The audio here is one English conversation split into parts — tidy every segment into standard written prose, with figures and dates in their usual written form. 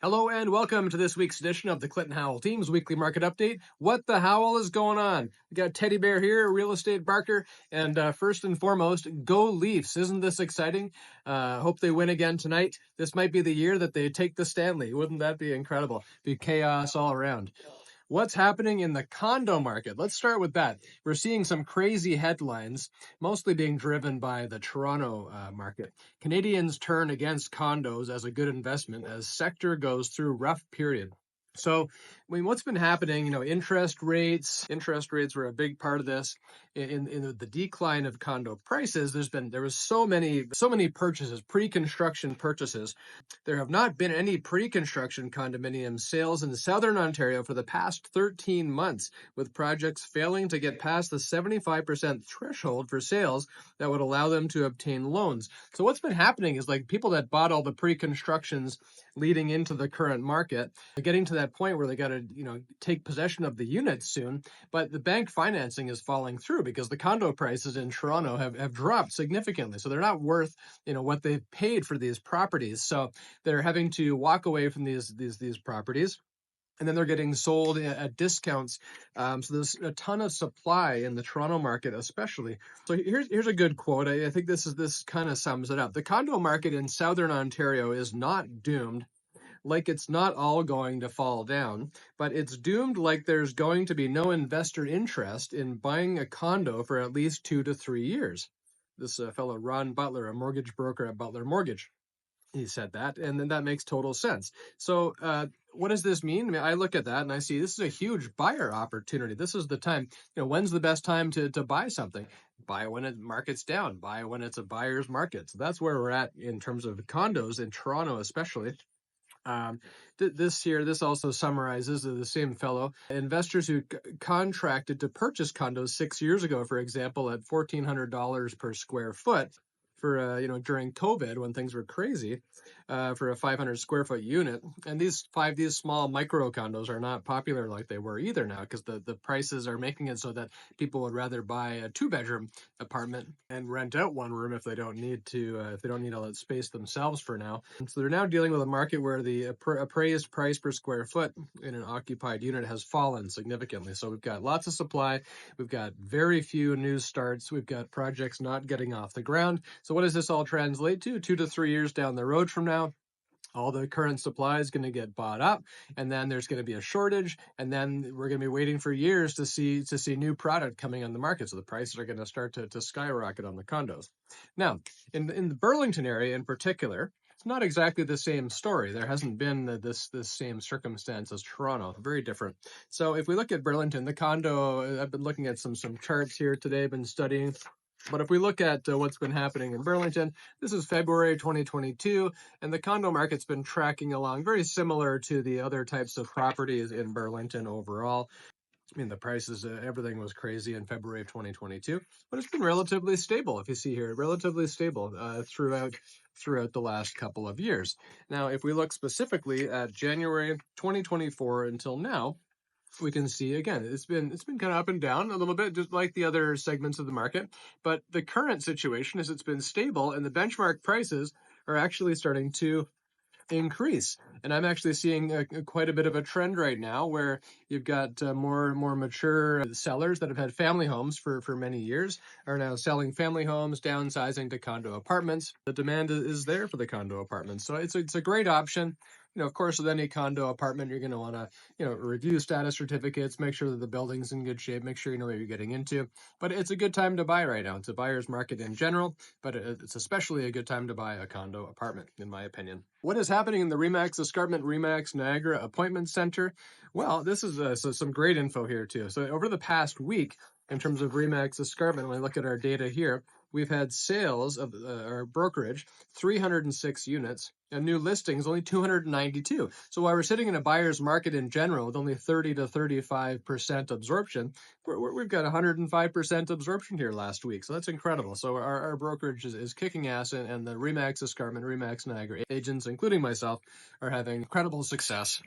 Hello and welcome to this week's edition of the Clinton Howell Team's Weekly Market Update. What the Howell is going on? We got Teddy Bear here, Real Estate Barker, and first and foremost, go Leafs. Isn't this exciting? Hope they win again tonight. This might be the year that they take the Stanley. Wouldn't that be incredible? Be chaos all around. What's happening in the condo market? Let's start with that. We're seeing some crazy headlines, mostly being driven by the Toronto market. Canadians turn against condos as a good investment as sector goes through rough period. So, what's been happening, interest rates were a big part of this. In the decline of condo prices, there was so many purchases, pre-construction purchases. There have not been any pre-construction condominium sales in Southern Ontario for the past 13 months, with projects failing to get past the 75% threshold for sales that would allow them to obtain loans. So what's been happening is people that bought all the pre-constructions leading into the current market are getting to that point where they got to, take possession of the units soon, but the bank financing is falling through because the condo prices in Toronto have dropped significantly. So they're not worth, what they've paid for these properties. So they're having to walk away from these properties, and then they're getting sold at discounts. So there's a ton of supply in the Toronto market, especially. So here's a good quote. I think this kind of sums it up. The condo market in Southern Ontario is not doomed, like it's not all going to fall down, but it's doomed like there's going to be no investor interest in buying a condo for at least 2 to 3 years. This fellow Ron Butler, a mortgage broker at Butler Mortgage, he said that, and then that makes total sense. So what does this mean? I mean, I look at that and I see this is a huge buyer opportunity. This is the time, when's the best time to buy something? Buy when it market's down, buy when it's a buyer's market. So that's where we're at in terms of condos in Toronto, especially. This also summarizes the same fellow. Investors who contracted to purchase condos 6 years ago, for example, at $1,400 per square foot, for during COVID when things were crazy, for a 500 square foot unit. And these small micro condos are not popular like they were either now, because the prices are making it so that people would rather buy a 2-bedroom apartment and rent out one room if they don't need all that space themselves for now. And so they're now dealing with a market where the appraised price per square foot in an occupied unit has fallen significantly. So we've got lots of supply, we've got very few new starts, we've got projects not getting off the ground. So what does this all translate to? 2 to 3 years down the road from now, all the current supply is going to get bought up, and then there's going to be a shortage, and then we're going to be waiting for years to see new product coming on the market. So the prices are going to start to skyrocket on the condos. Now, in the Burlington area in particular, it's not exactly the same story. There hasn't been this same circumstance as Toronto. Very different. So if we look at Burlington, the condo, I've been looking at some charts here today, been studying. But if we look at what's been happening in Burlington, this is February 2022, and the condo market's been tracking along very similar to the other types of properties in Burlington overall. I mean, the prices, everything was crazy in February of 2022, but it's been relatively stable. If you see here, relatively stable throughout the last couple of years. Now, if we look specifically at January 2024 until now, we can see again it's been kind of up and down a little bit, just like the other segments of the market. But the current situation is it's been stable, and the benchmark prices are actually starting to increase. And I'm actually seeing quite a bit of a trend right now where you've got more mature sellers that have had family homes for many years are now selling family homes, downsizing to condo apartments. The demand is there for the condo apartments, so it's a great option. Of course, with any condo apartment, you're going to want to, review status certificates, make sure that the building's in good shape, make sure you know what you're getting into. But it's a good time to buy right now. It's a buyer's market in general, but it's especially a good time to buy a condo apartment, in my opinion. What is happening in the RE/MAX Escarpment RE/MAX Niagara Appointment Center? Well, this is some great info here too. So over the past week, in terms of RE/MAX Escarpment, when I look at our data here, we've had sales of our brokerage, 306 units, and new listings, only 292. So while we're sitting in a buyer's market in general with only 30 to 35% absorption, we've got 105% absorption here last week. So that's incredible. So our brokerage is kicking ass, and the RE/MAX Escarpment, RE/MAX Niagara agents, including myself, are having incredible success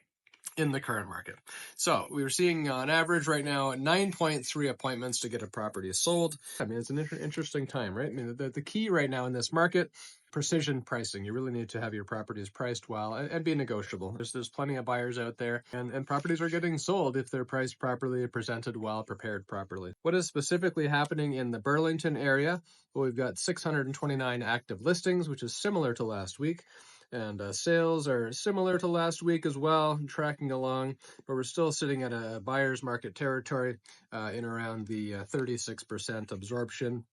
in the current market. So we were seeing on average right now 9.3 appointments to get a property sold. I mean, it's an interesting time, right? I mean, the key right now in this market precision pricing. You really need to have your properties priced well and be negotiable. There's plenty of buyers out there, and properties are getting sold if they're priced properly, presented well, prepared properly. What is specifically happening in the Burlington area? Well, we've got 629 active listings, which is similar to last week. And sales are similar to last week as well, tracking along, but we're still sitting at a buyer's market territory in around the 36% absorption.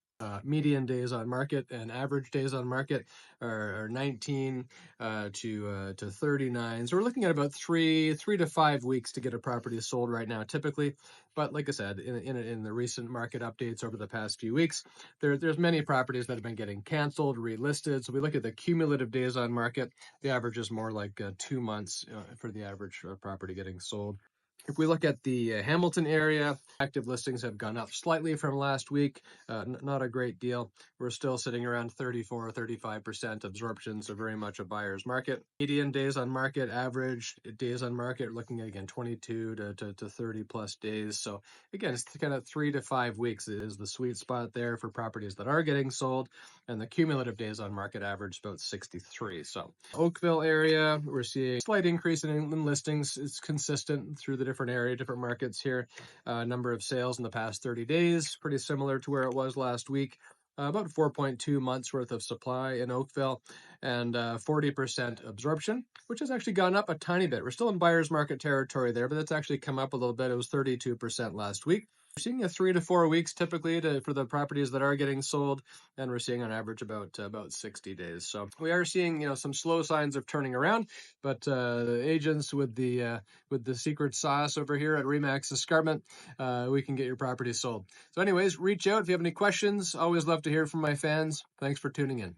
Median days on market and average days on market are 19 to 39. So we're looking at about three to 5 weeks to get a property sold right now, typically. But like I said, in the recent market updates over the past few weeks, there's many properties that have been getting canceled, relisted. So we look at the cumulative days on market. The average is more like 2 months for the average property getting sold. If we look at the Hamilton area, active listings have gone up slightly from last week. Not a great deal. We're still sitting around 34 or 35% absorption, so very much a buyer's market. Median days on market, average days on market, looking at, again, 22 to 30 plus days. So again, it's kind of 3 to 5 weeks is the sweet spot there for properties that are getting sold. And the cumulative days on market average about 63. So Oakville area, we're seeing a slight increase in listings. It's consistent through the different markets here. Number of sales in the past 30 days, pretty similar to where it was last week. About 4.2 months worth of supply in Oakville and 40% absorption, which has actually gone up a tiny bit. We're still in buyer's market territory there, but it's actually come up a little bit. It was 32% last week. We're seeing 3 to 4 weeks typically for the properties that are getting sold, and we're seeing on average about 60 days. So we are seeing some slow signs of turning around, but the agents with the secret sauce over here at Remax Escarpment, we can get your property sold. So anyways, reach out if you have any questions. Always love to hear from my fans. Thanks for tuning in.